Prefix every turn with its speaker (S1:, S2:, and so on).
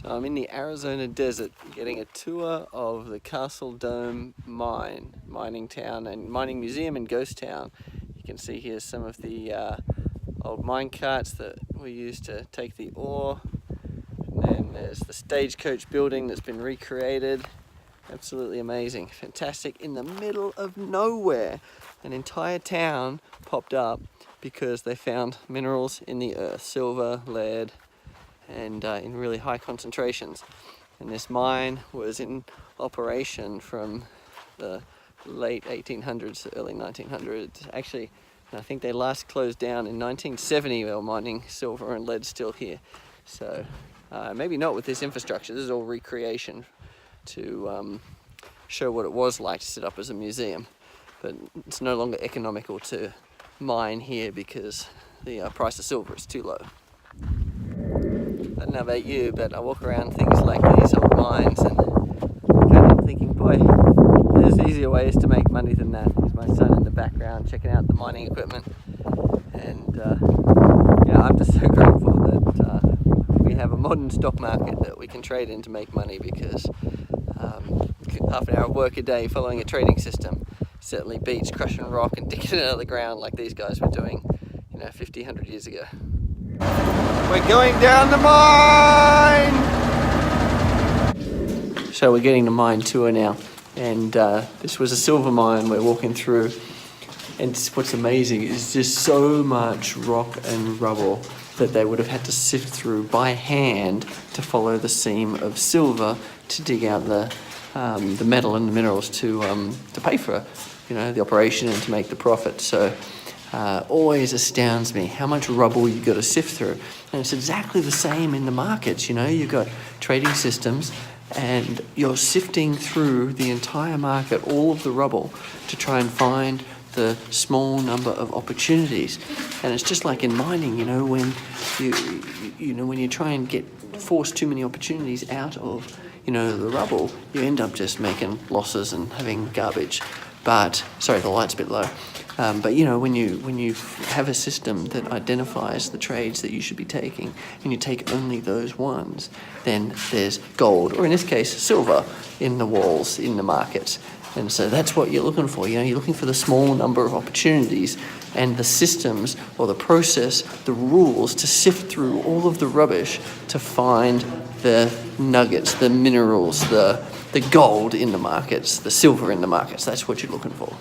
S1: So I'm in the Arizona desert getting a tour of the Castle Dome mining town and mining museum and ghost town. You can see here some of the old mine carts that we used to take the ore. And then there's the stagecoach building that's been recreated. Absolutely amazing, fantastic. In the middle of nowhere, an entire town popped up because they found minerals in the earth, silver, lead, and in really high concentrations. And this mine was in operation from the late 1800s to early 1900s. Actually, I think they last closed down in 1970. They were mining silver and lead still here. So maybe not with this infrastructure. This is all recreation to show what it was like to set up as a museum. But it's no longer economical to mine here because the price of silver is too low. I don't know about you, but I walk around things like these old mines and I'm kind of thinking, boy, there's easier ways to make money than that. Here's my son in the background checking out the mining equipment. And yeah, I'm just so grateful that we have a modern stock market that we can trade in to make money, because half an hour of work a day following a trading system certainly beats crushing rock and digging it out of the ground like these guys were doing, 50, 100 years ago. We're going down the mine! So we're getting the mine tour now, and this was a silver mine we're walking through, and what's amazing is just so much rock and rubble that they would have had to sift through by hand to follow the seam of silver to dig out the metal and the minerals to pay for the operation and to make the profit. So always astounds me how much rubble you've got to sift through. And it's exactly the same in the markets. You've got trading systems and you're sifting through the entire market, all of the rubble, to try and find the small number of opportunities. And it's just like in mining, when you try and force too many opportunities out of the rubble, you end up just making losses and having garbage. But sorry, the light's a bit low. But when you have a system that identifies the trades that you should be taking, and you take only those ones, then there's gold, or in this case, silver, in the walls, in the markets. And so that's what you're looking for. You're looking for the small number of opportunities and the systems or the process, the rules to sift through all of the rubbish to find the nuggets, the minerals, the gold in the markets, the silver in the markets. That's what you're looking for.